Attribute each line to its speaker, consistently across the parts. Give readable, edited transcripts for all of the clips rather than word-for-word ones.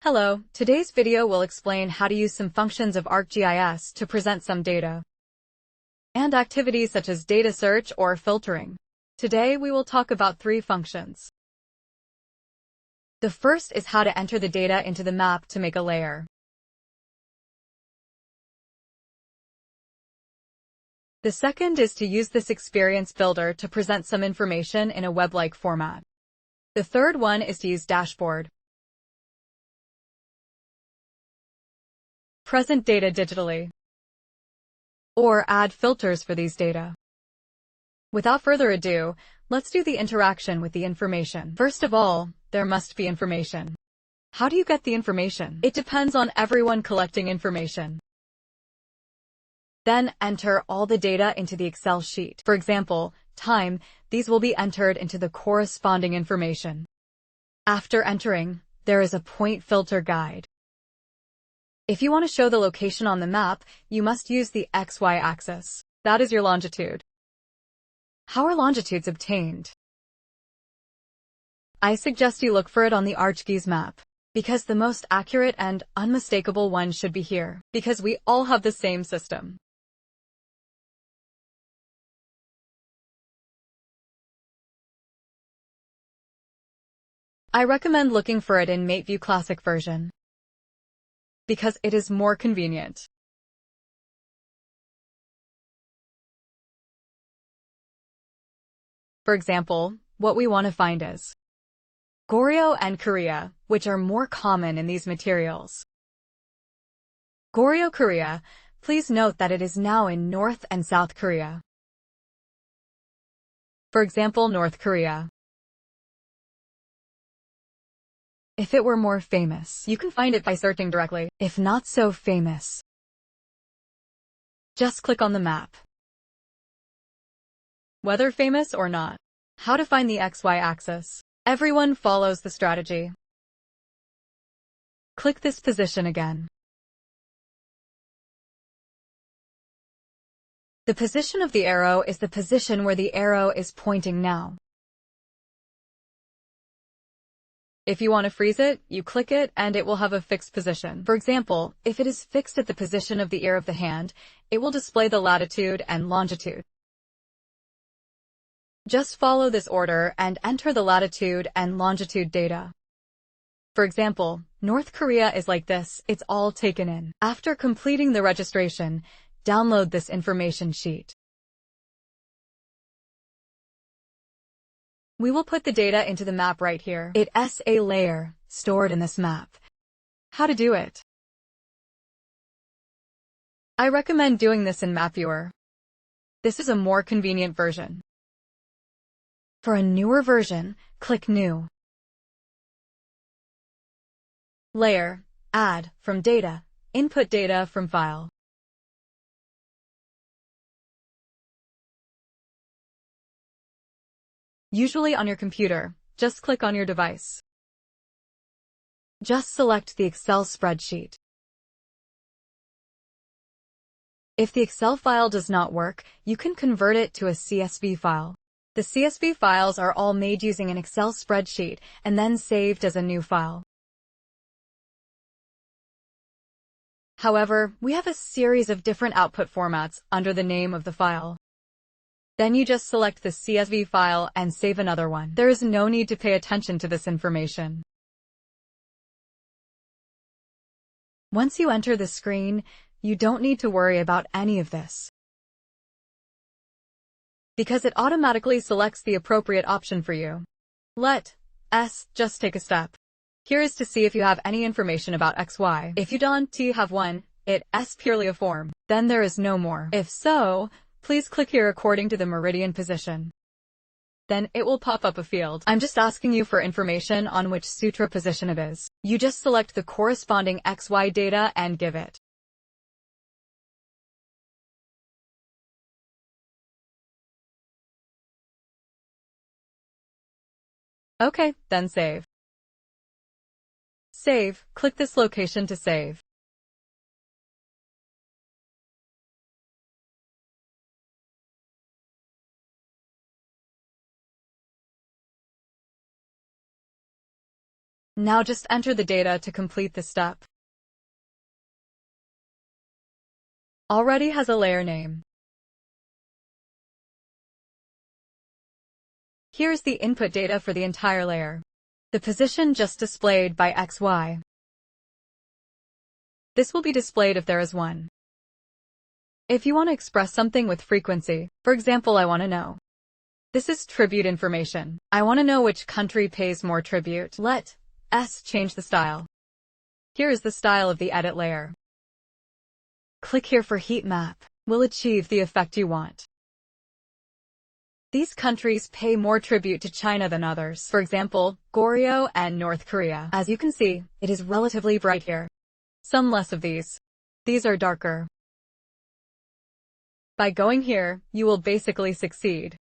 Speaker 1: Hello, today's video will explain how to use some functions of ArcGIS to present some data and activities such as data search or filtering. Today we will talk about three functions. The first is how to enter the data into the map to make a layer. The second is to use this experience builder to present some information in a web-like format. The third one is to use dashboard. Present data digitally, or add filters for these data. Without further ado, let's do the interaction with the information. First of all, there must be information. How do you get the information? It depends on everyone collecting information. Then enter all the data into the Excel sheet. For example, time, these will be entered into the corresponding information. After entering, there is a point filter guide. If you want to show the location on the map, you must use the XY axis. That is your longitude. How are longitudes obtained? I suggest you look for it on the ArcGIS map, because the most accurate and unmistakable one should be here, because we all have the same system. I recommend looking for it in MateView Classic version, because it is more convenient. For example, what we want to find is Goryeo and Korea, which are more common in these materials. Goryeo, Korea, please note that it is now in North and South Korea. For example, North Korea. If it were more famous, you can find it by searching directly. If not so famous, just click on the map. Whether famous or not. How to find the XY axis. Everyone follows the strategy. Click this position again. The position of the arrow is the position where the arrow is pointing now. If you want to freeze it, you click it and it will have a fixed position. For example, if it is fixed at the position of the ear of the hand, it will display the latitude and longitude. Just follow this order and enter the latitude and longitude data. For example, North Korea is like this, it's all taken in. After completing the registration, download this information sheet. We will put the data into the map right here. It's a layer stored in this map. How to do it? I recommend doing this in Map Viewer. This is a more convenient version. For a newer version, click New. Layer, Add, from Data, Input data from File. Usually on your computer, just click on your device. Just select the Excel spreadsheet. If the Excel file does not work, you can convert it to a CSV file. The CSV files are all made using an Excel spreadsheet and then saved as a new file. However, we have a series of different output formats under the name of the file. Then you just select the CSV file and save another one. There is no need to pay attention to this information. Once you enter the screen, you don't need to worry about any of this, because it automatically selects the appropriate option for you. Let us just take a step. Here is to see if you have any information about XY. If you don't have one, it's purely a form. Then there is no more. If so, please click here according to the meridian position. Then it will pop up a field. I'm just asking you for information on which sutra position it is. You just select the corresponding XY data and give it. Okay, then save. Save, click this location to save. Now just enter the data to complete the step. Already has a layer name. Here's the input data for the entire layer. The position just displayed by XY. This will be displayed if there is one. If you want to express something with frequency, for example, I want to know. This is tribute information. I want to know which country pays more tribute. Let S change the style. Here is the style of the edit layer. Click here for heat map. Will achieve the effect you want. These countries pay more tribute to China than others. For example, Goryeo and North Korea. As you can see, it is relatively bright here. Some less of these. These are darker. By going here, you will basically succeed.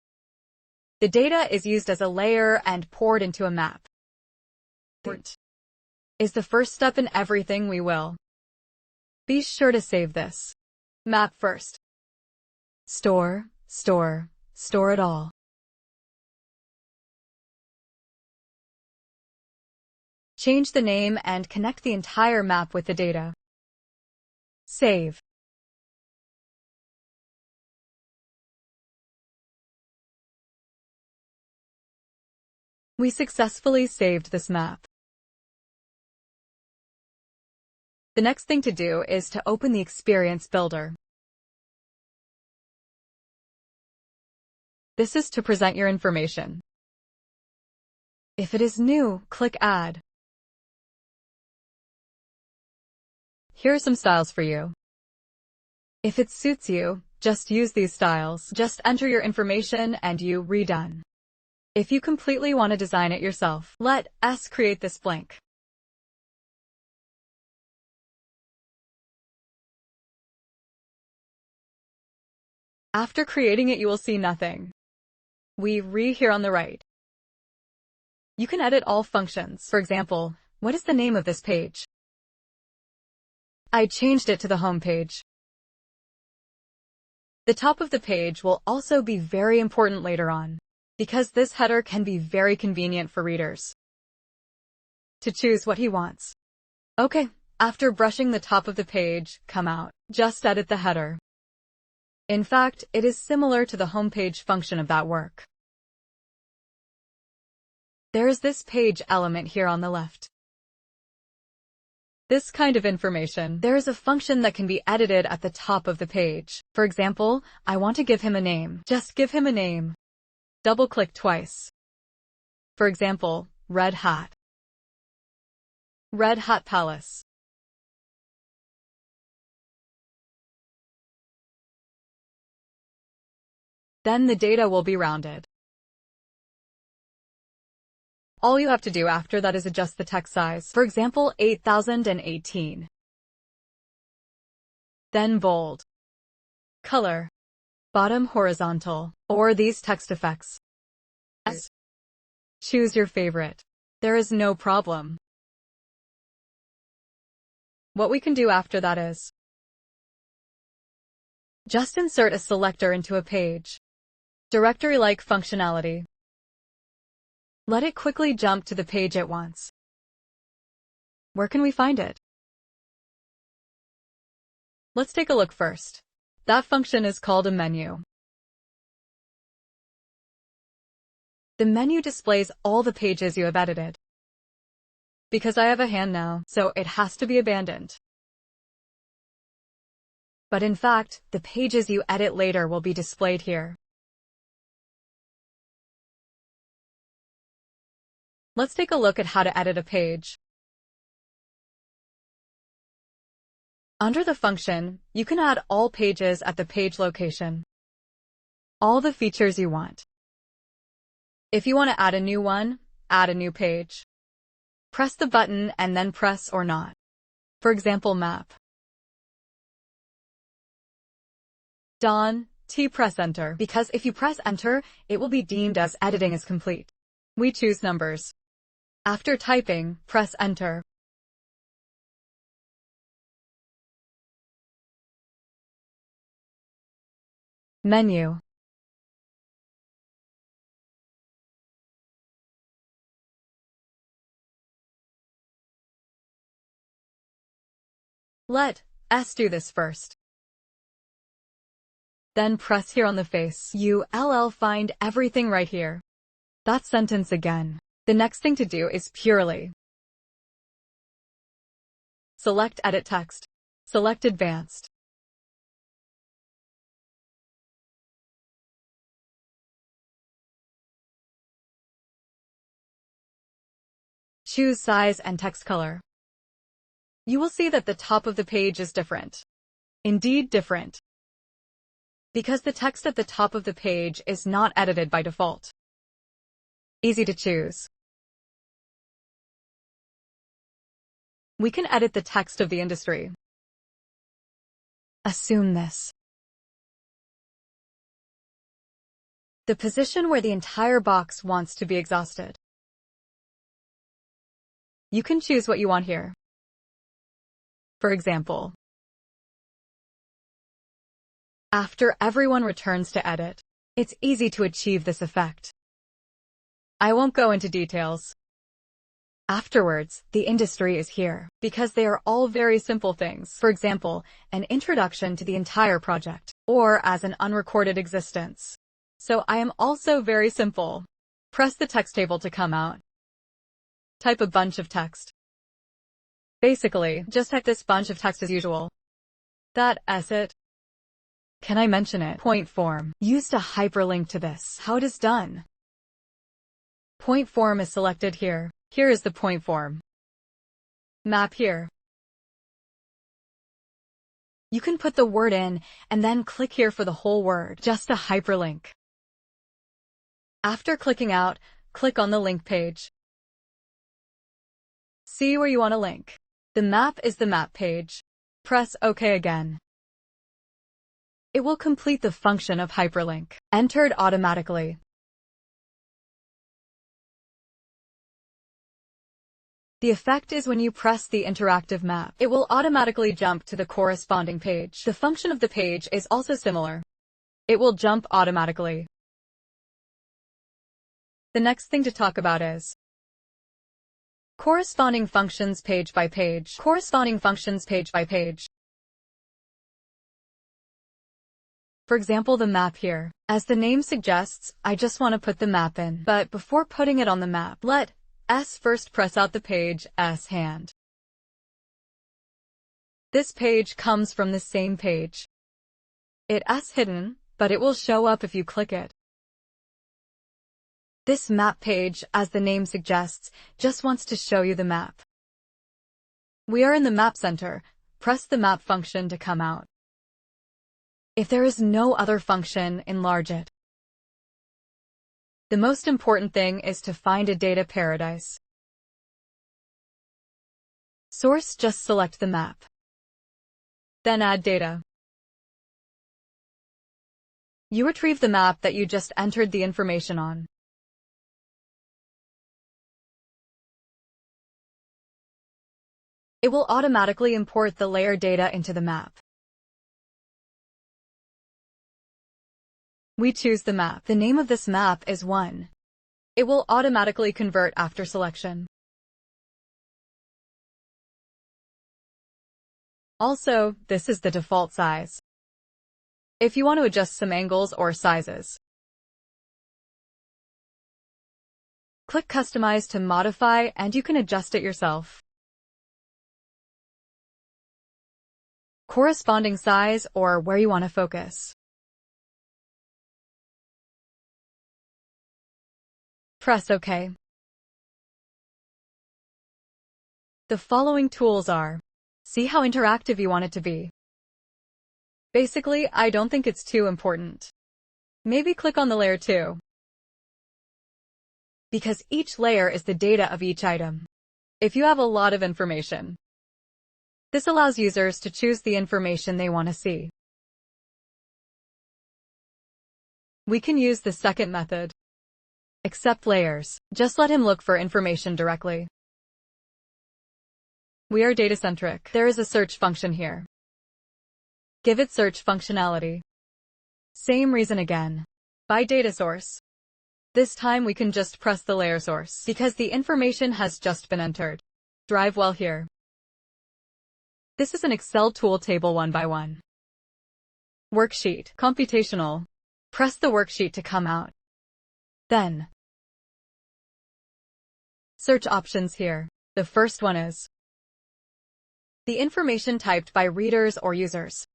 Speaker 1: The data is used as a layer and poured into a map. Is the first step in everything we will. Be sure to save this. Map first. Store it all. Change the name and connect the entire map with the data. Save. We successfully saved this map. The next thing to do is to open the Experience Builder. This is to present your information. If it is new, click Add. Here are some styles for you. If it suits you, just use these styles. Just enter your information and you redone. If you completely want to design it yourself, let S create this blank. After creating it, you will see nothing. We here on the right. You can edit all functions. For example, what is the name of this page? I changed it to the home page. The top of the page will also be very important later on, because this header can be very convenient for readers to choose what he wants. Okay, after brushing the top of the page, come out. Just edit the header. In fact, it is similar to the homepage function of that work. There is this page element here on the left. This kind of information, there is a function that can be edited at the top of the page. For example, I want to give him a name. Just give him a name. Double-click twice. For example, Red Hat. Red Hat Palace. Then the data will be rounded. All you have to do after that is adjust the text size. For example, 8018. Then bold. Color. Bottom horizontal. Or these text effects. Choose your favorite. There is no problem. What we can do after that is just insert a selector into a page. Directory-like functionality. Let it quickly jump to the page it wants. Where can we find it? Let's take a look first. That function is called a menu. The menu displays all the pages you have edited. Because I have a hand now, so it has to be abandoned. But in fact, the pages you edit later will be displayed here. Let's take a look at how to edit a page. Under the function, you can add all pages at the page location. All the features you want. If you want to add a new one, add a new page. Press the button and then press or not. For example, map. Press enter, because if you press enter, it will be deemed as editing is complete. We choose numbers. After typing, press enter. Menu. Let S do this first. Then press here on the face. You'll find everything right here. That sentence again. The next thing to do is purely select Edit Text. Select Advanced. Choose Size and Text Color. You will see that the top of the page is different. Indeed different. Because the text at the top of the page is not edited by default. Easy to choose. We can edit the text of the industry. Assume this. The position where the entire box wants to be exhausted. You can choose what you want here. For example, after everyone returns to edit, it's easy to achieve this effect. I won't go into details. Afterwards, the industry is here, because they are all very simple things. For example, an introduction to the entire project, or as an unrecorded existence. So I am also very simple. Press the text table to come out. Type a bunch of text. Basically, just type this bunch of text as usual. That's it. Can I mention it? Point form. Used a hyperlink to this. How it is done. Point form is selected here. Here is the point form. Map here. You can put the word in, and then click here for the whole word. Just a hyperlink. After clicking out, click on the link page. See where you want to link. The map is the map page. Press OK again. It will complete the function of hyperlink. Entered automatically. The effect is when you press the interactive map, it will automatically jump to the corresponding page. The function of the page is also similar. It will jump automatically. The next thing to talk about is corresponding functions page by page. Corresponding functions page by page. For example, the map here. As the name suggests, I just want to put the map in. But before putting it on the map, let S first press out the page S hand. This page comes from the same page. It's hidden, but it will show up if you click it. This map page, as the name suggests, just wants to show you the map. We are in the map center. Press the map function to come out. If there is no other function, enlarge it. The most important thing is to find a data paradise. Source, just select the map. Then add data. You retrieve the map that you just entered the information on. It will automatically import the layer data into the map. We choose the map. The name of this map is 1. It will automatically convert after selection. Also, this is the default size. If you want to adjust some angles or sizes, click Customize to modify and you can adjust it yourself. Corresponding size or where you want to focus. Press OK. The following tools are. See how interactive you want it to be. Basically, I don't think it's too important. Maybe click on the layer 2. Because each layer is the data of each item. If you have a lot of information, this allows users to choose the information they want to see. We can use the second method. Accept layers. Just let him look for information directly. We are data-centric. There is a search function here. Give it search functionality. Same reason again. By data source. This time we can just press the layer source because the information has just been entered. Drive well here. This is an Excel tool table 1 by 1. Worksheet, computational. Press the worksheet to come out. Then, search options here. The first one is the information typed by readers or users.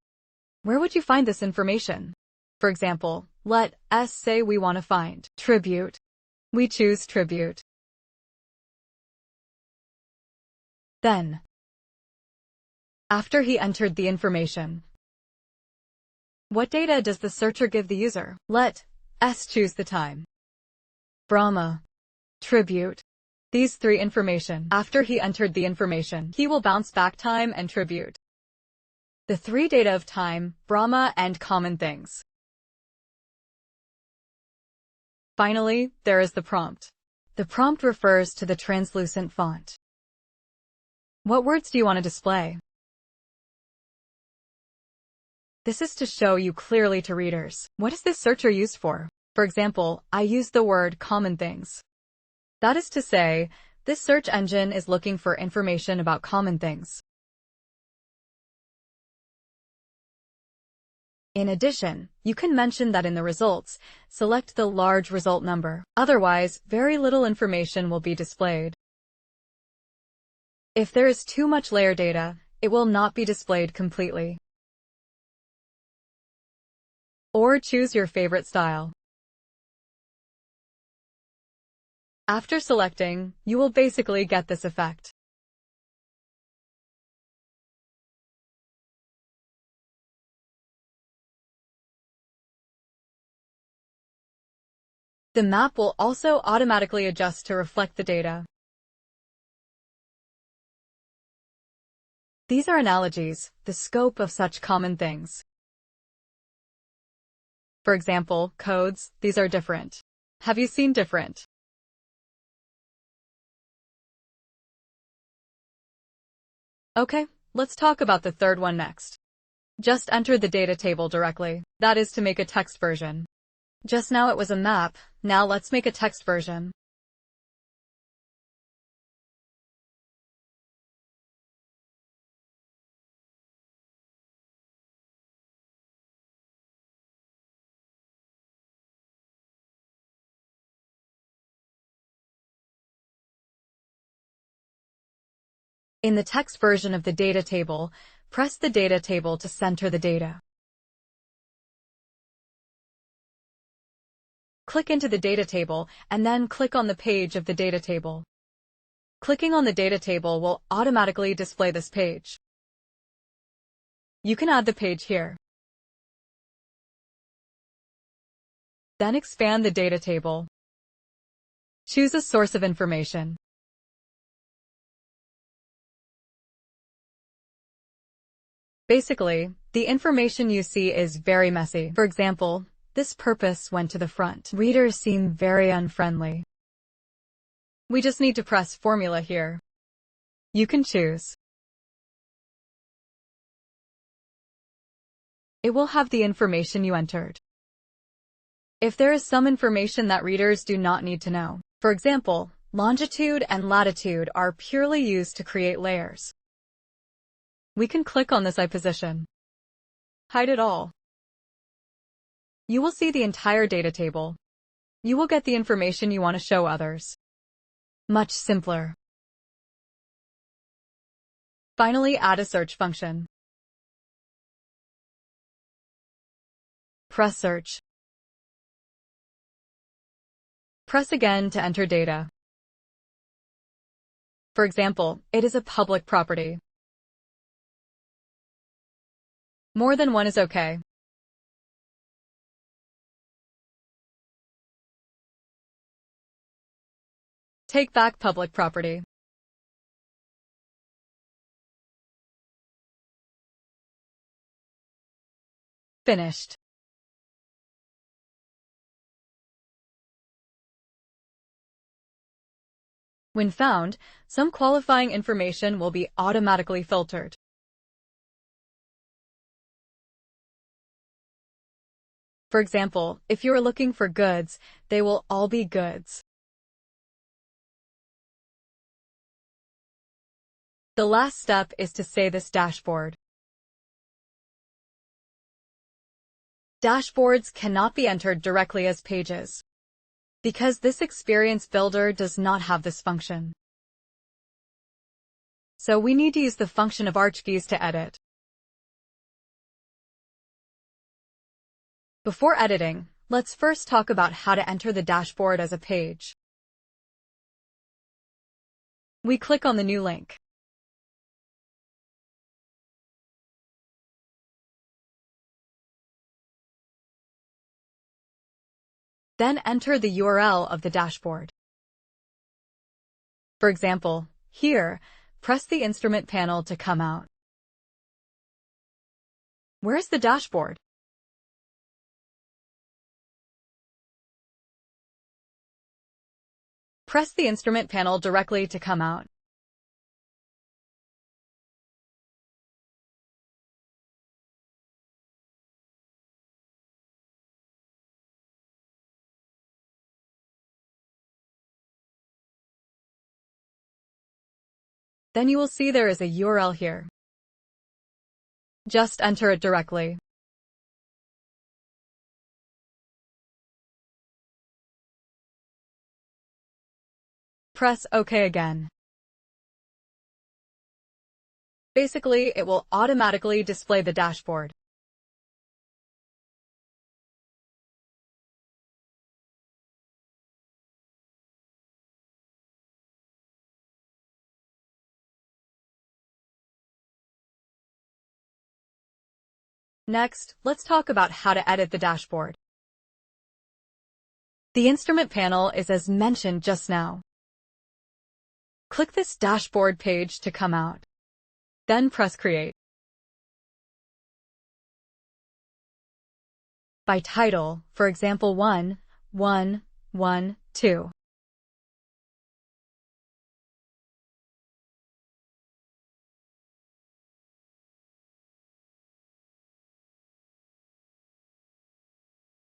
Speaker 1: Where would you find this information? For example, let us say we want to find tribute. We choose tribute. Then, after he entered the information, what data does the searcher give the user? Let us choose the time. Brahma. Tribute. These three information. After he entered the information, he will bounce back time and tribute. The three data of time, Brahma, and common things. Finally, there is the prompt. The prompt refers to the translucent font. What words do you want to display? This is to show you clearly to readers. What is this searcher used for? For example, I use the word common things. That is to say, this search engine is looking for information about common things. In addition, you can mention that in the results, select the large result number. Otherwise, very little information will be displayed. If there is too much layer data, it will not be displayed completely. Or choose your favorite style. After selecting, you will basically get this effect. The map will also automatically adjust to reflect the data. These are analogies, the scope of such common things. For example, codes, these are different. Have you seen different? Okay, let's talk about the third one next. Just enter the data table directly. That is to make a text version. Just now it was a map, now let's make a text version. In the text version of the data table, press the data table to center the data. Click into the data table and then click on the page of the data table. Clicking on the data table will automatically display this page. You can add the page here. Then expand the data table. Choose a source of information. Basically, the information you see is very messy. For example, this purpose went to the front. Readers seem very unfriendly. We just need to press formula here. You can choose. It will have the information you entered. If there is some information that readers do not need to know, for example, longitude and latitude are purely used to create layers. We can click on this I position. Hide it all. You will see the entire data table. You will get the information you want to show others. Much simpler. Finally, add a search function. Press search. Press again to enter data. For example, it is a public property. More than one is okay. Take back public property. Finished. When found, some qualifying information will be automatically filtered. For example, if you are looking for goods, they will all be goods. The last step is to say this dashboard. Dashboards cannot be entered directly as pages, because this experience builder does not have this function. So we need to use the function of ArchKeys to edit. Before editing, let's first talk about how to enter the dashboard as a page. We click on the new link. Then enter the URL of the dashboard. For example, here, press the instrument panel to come out. Where's the dashboard? Press the instrument panel directly to come out. Then you will see there is a URL here. Just enter it directly. Press OK again. Basically, it will automatically display the dashboard. Next, let's talk about how to edit the dashboard. The instrument panel is as mentioned just now. Click this dashboard page to come out. Then press Create. By title, for example 1, 1, 1, 2.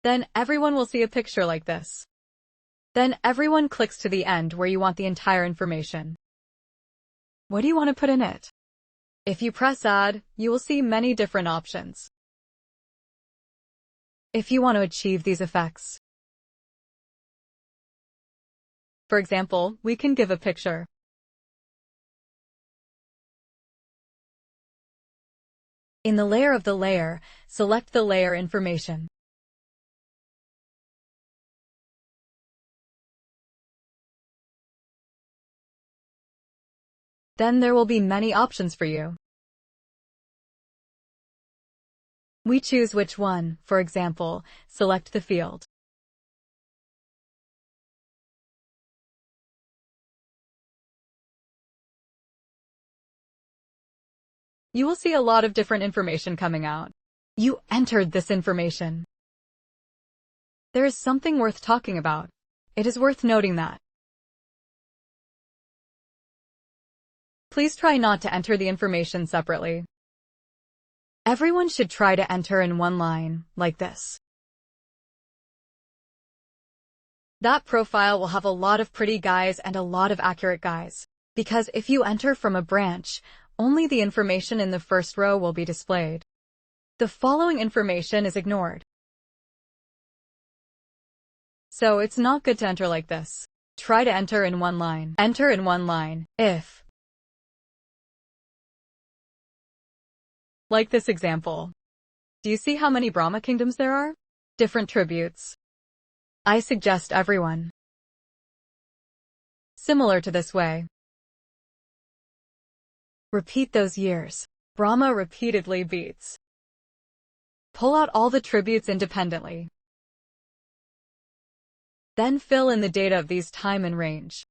Speaker 1: Then everyone will see a picture like this. Then everyone clicks to the end where you want the entire information. What do you want to put in it? If you press Add, you will see many different options. If you want to achieve these effects, for example, we can give a picture. In the layer of the layer, select the layer information. Then there will be many options for you. We choose which one, for example, select the field. You will see a lot of different information coming out. You entered this information. There is something worth talking about. It is worth noting that. Please try not to enter the information separately. Everyone should try to enter in one line, like this. That profile will have a lot of pretty guys and a lot of accurate guys, because if you enter from a branch, only the information in the first row will be displayed. The following information is ignored. So it's not good to enter like this. Try to enter in one line. Enter in one line, if. Like this example. Do you see how many Brahma kingdoms there are? Different tributes. I suggest everyone. Similar to this way. Repeat those years. Brahma repeatedly beats. Pull out all the tributes independently. Then fill in the data of these time and range.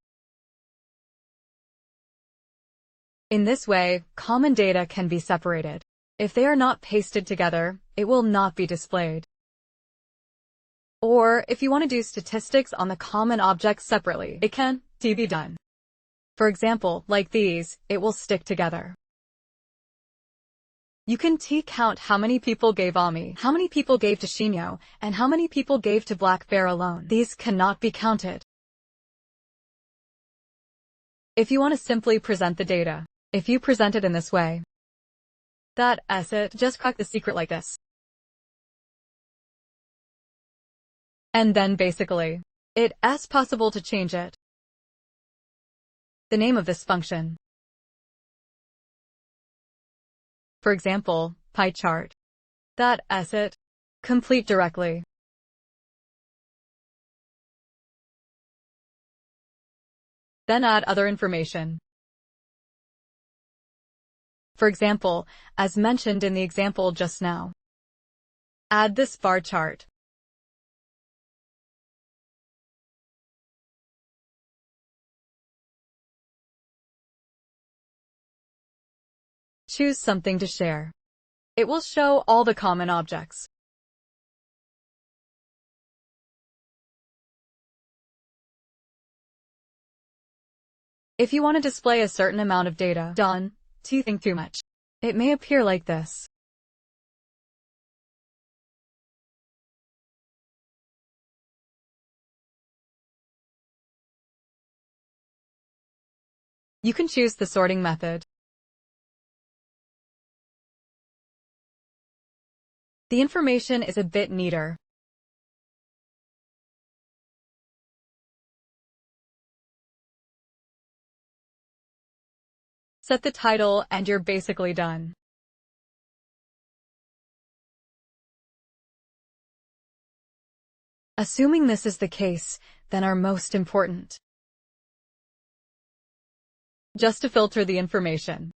Speaker 1: In this way, common data can be separated. If they are not pasted together, it will not be displayed. Or, if you want to do statistics on the common objects separately, it can be done. For example, like these, it will stick together. You can count how many people gave Ami, how many people gave to Shinyo, and how many people gave to Black Bear alone. These cannot be counted. If you want to simply present the data, If you present it in this way, that it just crack the secret like this. And then basically, it's possible to change it. The name of this function. For example, pie chart. That it complete directly. Then add other information. For example, as mentioned in the example just now. Add this bar chart. Choose something to share. It will show all the common objects. If you want to display a certain amount of data, don't think too much. It may appear like this. You can choose the sorting method. The information is a bit neater. Set the title and you're basically done. Assuming this is the case, then our most important. Just to filter the information.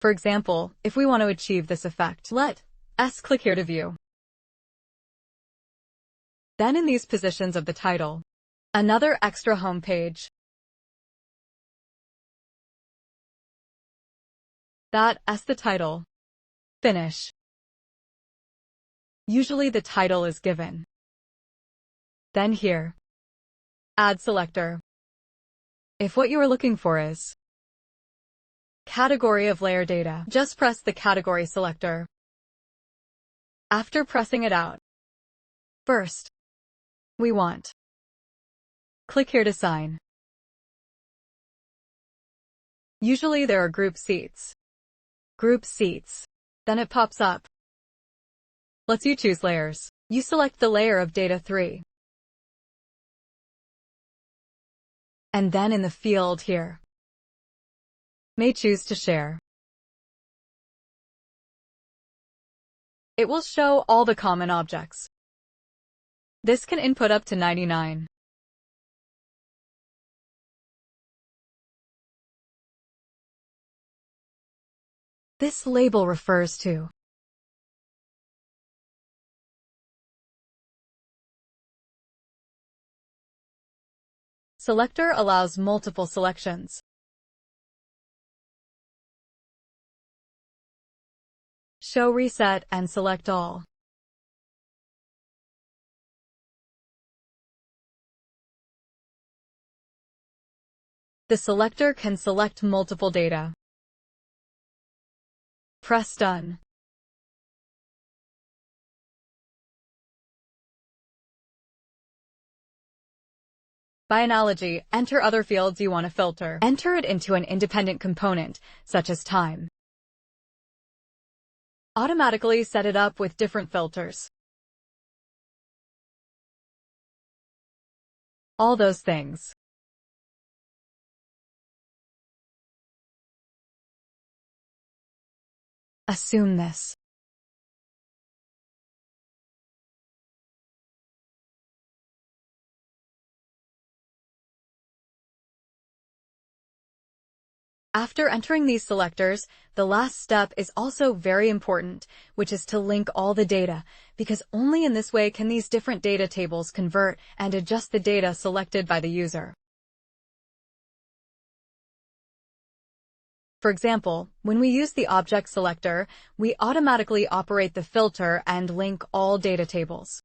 Speaker 1: For example, if we want to achieve this effect, let's click here to view. Then in these positions of the title, another extra home page. That's the title. Finish. Usually the title is given. Then here, add selector. If what you are looking for is category of layer data, just press the category selector. After pressing it out, first, we want. Click here to sign. Usually there are group seats. Group seats. Then it pops up. Lets you choose layers. You select the layer of data 3. And then in the field here, may choose to share. It will show all the common objects. This can input up to 99. This label refers to selector allows multiple selections. Show reset and select all. The selector can select multiple data. Press done. By analogy, enter other fields you want to filter. Enter it into an independent component, such as time. Automatically set it up with different filters. All those things. Assume this. After entering these selectors, the last step is also very important, which is to link all the data, because only in this way can these different data tables convert and adjust the data selected by the user. For example, when we use the object selector, we automatically operate the filter and link all data tables.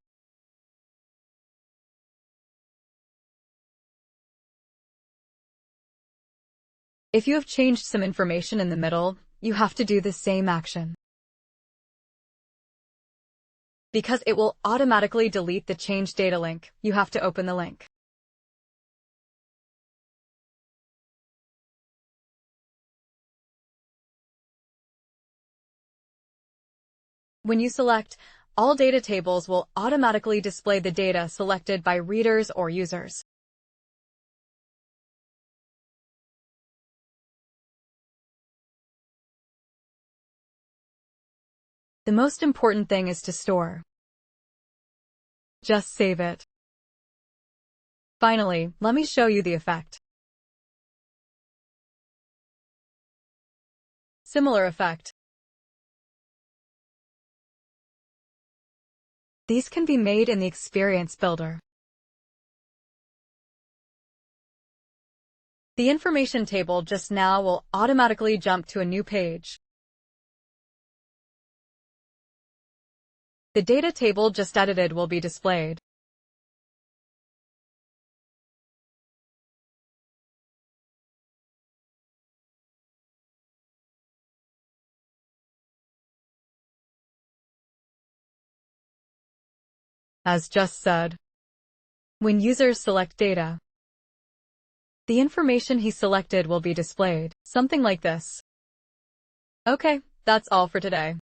Speaker 1: If you have changed some information in the middle, you have to do the same action. Because it will automatically delete the changed data link, you have to open the link. When you select, all data tables will automatically display the data selected by readers or users. The most important thing is to store. Just save it. Finally, let me show you the effect. Similar effect. These can be made in the Experience Builder. The information table just now will automatically jump to a new page. The data table just edited will be displayed. As just said, when users select data, the information he selected will be displayed, something like this. Okay, that's all for today.